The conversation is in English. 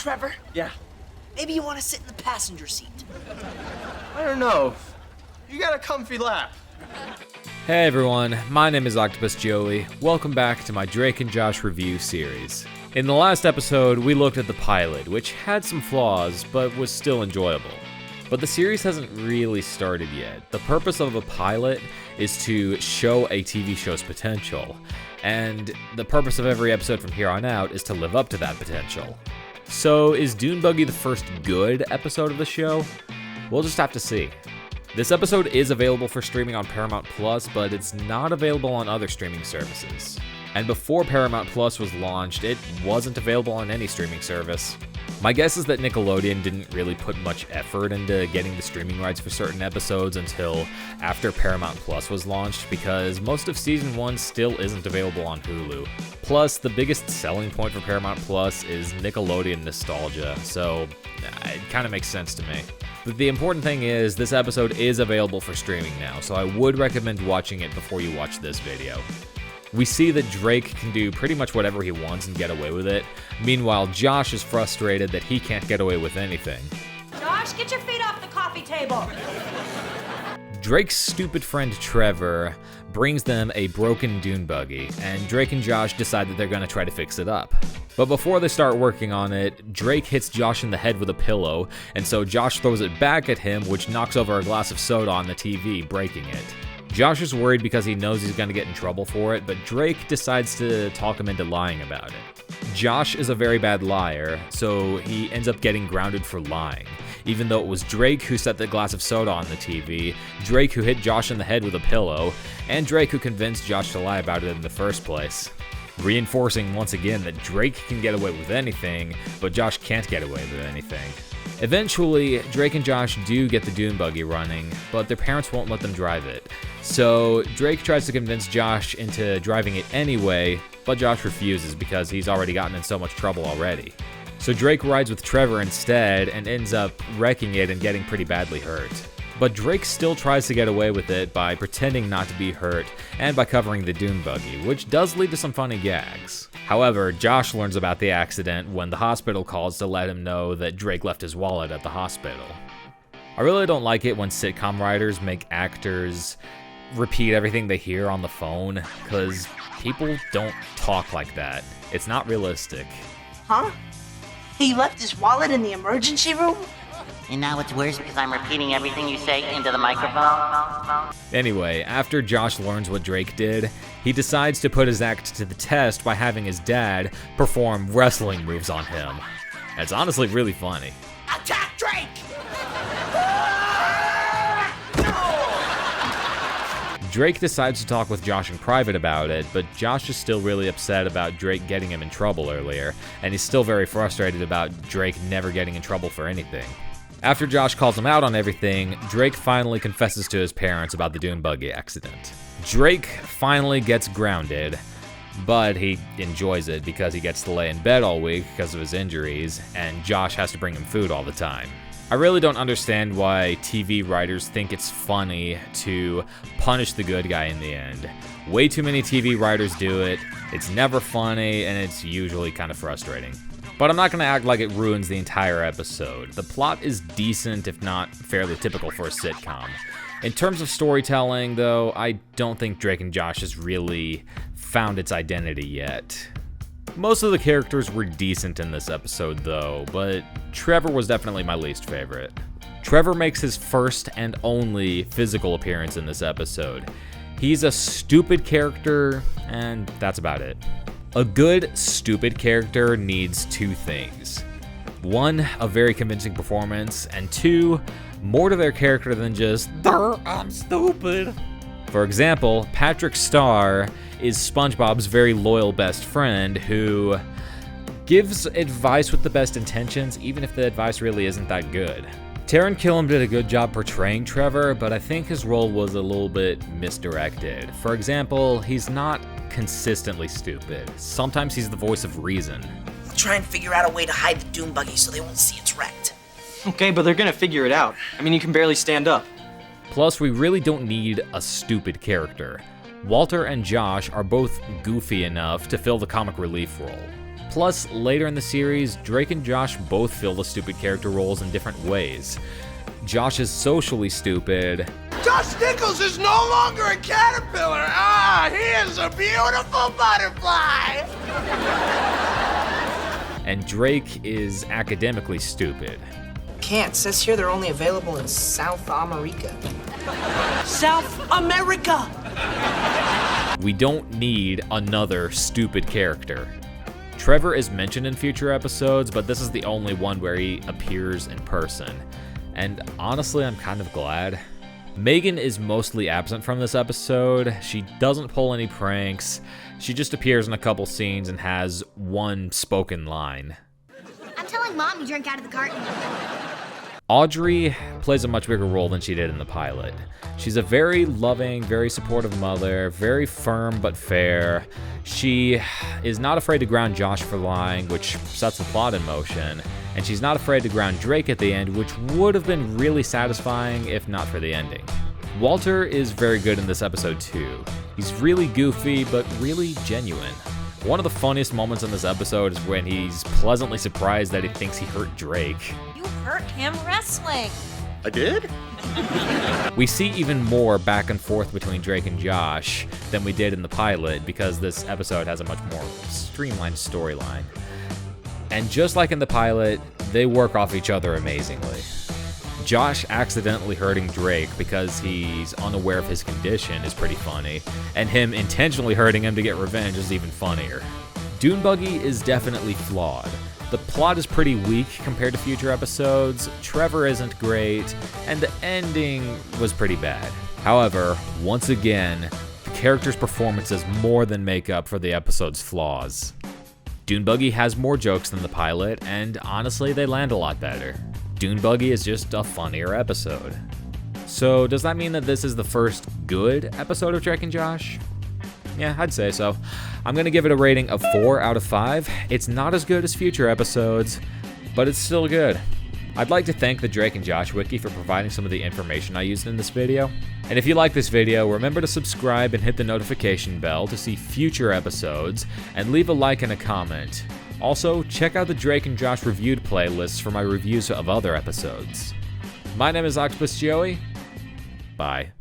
Trevor, Yeah. maybe you want to sit in the passenger seat. I don't know. You got a comfy lap. Hey everyone, my name is Octopus Joey. Welcome back to my Drake and Josh review series. In the last episode, we looked at the pilot, which had some flaws, but was still enjoyable. But the series hasn't really started yet. The purpose of a pilot is to show a TV show's potential, and the purpose of every episode from here on out is to live up to that potential. So is Dune Buggy the first good episode of the show? We'll just have to see. This episode is available for streaming on Paramount Plus, but it's not available on other streaming services. And before Paramount Plus was launched, it wasn't available on any streaming service. My guess is that Nickelodeon didn't really put much effort into getting the streaming rights for certain episodes until after Paramount Plus was launched, because most of Season 1 still isn't available on Hulu. Plus, the biggest selling point for Paramount Plus is Nickelodeon nostalgia, so it kind of makes sense to me. But the important thing is, this episode is available for streaming now, so I would recommend watching it before you watch this video. We see that Drake can do pretty much whatever he wants and get away with it. Meanwhile, Josh is frustrated that he can't get away with anything. Josh, get your feet off the coffee table. Drake's stupid friend Trevor brings them a broken dune buggy, and Drake and Josh decide that they're gonna try to fix it up. But before they start working on it, Drake hits Josh in the head with a pillow, and so Josh throws it back at him, which knocks over a glass of soda on the TV, breaking it. Josh is worried because he knows he's gonna get in trouble for it, but Drake decides to talk him into lying about it. Josh is a very bad liar, so he ends up getting grounded for lying. Even though it was Drake who set the glass of soda on the TV, Drake who hit Josh in the head with a pillow, and Drake who convinced Josh to lie about it in the first place. Reinforcing once again that Drake can get away with anything, but Josh can't get away with anything. Eventually, Drake and Josh do get the dune buggy running, but their parents won't let them drive it. So Drake tries to convince Josh into driving it anyway, but Josh refuses because he's already gotten in so much trouble already. So Drake rides with Trevor instead and ends up wrecking it and getting pretty badly hurt. But Drake still tries to get away with it by pretending not to be hurt and by covering the dune buggy, which does lead to some funny gags. However, Josh learns about the accident when the hospital calls to let him know that Drake left his wallet at the hospital. I really don't like it when sitcom writers make actors repeat everything they hear on the phone, because people don't talk like that. It's not realistic. Huh? He left his wallet in the emergency room? And now it's worse because I'm repeating everything you say into the microphone. Anyway, after Josh learns what Drake did, he decides to put his act to the test by having his dad perform wrestling moves on him. It's honestly really funny. Attack Drake! Drake decides to talk with Josh in private about it, but Josh is still really upset about Drake getting him in trouble earlier, and he's still very frustrated about Drake never getting in trouble for anything. After Josh calls him out on everything, Drake finally confesses to his parents about the dune buggy accident. Drake finally gets grounded, but he enjoys it because he gets to lay in bed all week because of his injuries, and Josh has to bring him food all the time. I really don't understand why TV writers think it's funny to punish the good guy in the end. Way too many TV writers do it, it's never funny, and it's usually kind of frustrating. But I'm not going to act like it ruins the entire episode. The plot is decent, if not fairly typical for a sitcom. In terms of storytelling, though, I don't think Drake and Josh has really found its identity yet. Most of the characters were decent in this episode, though, but Trevor was definitely my least favorite. Trevor makes his first and only physical appearance in this episode. He's a stupid character, and that's about it. A good, stupid character needs two things. One, a very convincing performance, and two, more to their character than just, I'm stupid. For example, Patrick Star is SpongeBob's very loyal best friend who gives advice with the best intentions, even if the advice really isn't that good. Taran Killam did a good job portraying Trevor, but I think his role was a little bit misdirected. For example, he's not consistently stupid. Sometimes he's the voice of reason. We'll try and figure out a way to hide the dune buggy so they won't see it's wrecked. Okay, but they're gonna figure it out. I mean, you can barely stand up. Plus, we really don't need a stupid character. Walter and Josh are both goofy enough to fill the comic relief role. Plus, later in the series, Drake and Josh both fill the stupid character roles in different ways. Josh is socially stupid. Josh Nichols is no longer a caterpillar. He is a beautiful butterfly. And Drake is academically stupid. Can't. Says here they're only available in South America. South America! We don't need another stupid character. Trevor is mentioned in future episodes, but this is the only one where he appears in person. And honestly, I'm kind of glad. Megan is mostly absent from this episode. She doesn't pull any pranks. She just appears in a couple scenes and has one spoken line. I'm telling Mom you drank out of the carton. Audrey plays a much bigger role than she did in the pilot. She's a very loving, very supportive mother, very firm but fair. She is not afraid to ground Josh for lying, which sets the plot in motion. And she's not afraid to ground Drake at the end, which would have been really satisfying if not for the ending. Walter is very good in this episode too. He's really goofy, but really genuine. One of the funniest moments in this episode is when he's pleasantly surprised that he thinks he hurt Drake. You hurt him wrestling. I did? We see even more back and forth between Drake and Josh than we did in the pilot because this episode has a much more streamlined storyline. And just like in the pilot, they work off each other amazingly. Josh accidentally hurting Drake because he's unaware of his condition is pretty funny, and him intentionally hurting him to get revenge is even funnier. Dune Buggy is definitely flawed. The plot is pretty weak compared to future episodes, Trevor isn't great, and the ending was pretty bad. However, once again, the characters' performances more than make up for the episode's flaws. Dune Buggy has more jokes than the pilot, and honestly, they land a lot better. Dune Buggy is just a funnier episode. So, does that mean that this is the first good episode of Drake and Josh? Yeah, I'd say so. I'm gonna give it a rating of 4 out of 5. It's not as good as future episodes, but it's still good. I'd like to thank the Drake and Josh Wiki for providing some of the information I used in this video. And if you like this video, remember to subscribe and hit the notification bell to see future episodes, and leave a like and a comment. Also, check out the Drake and Josh reviewed playlists for my reviews of other episodes. My name is Octopus Joey. Bye.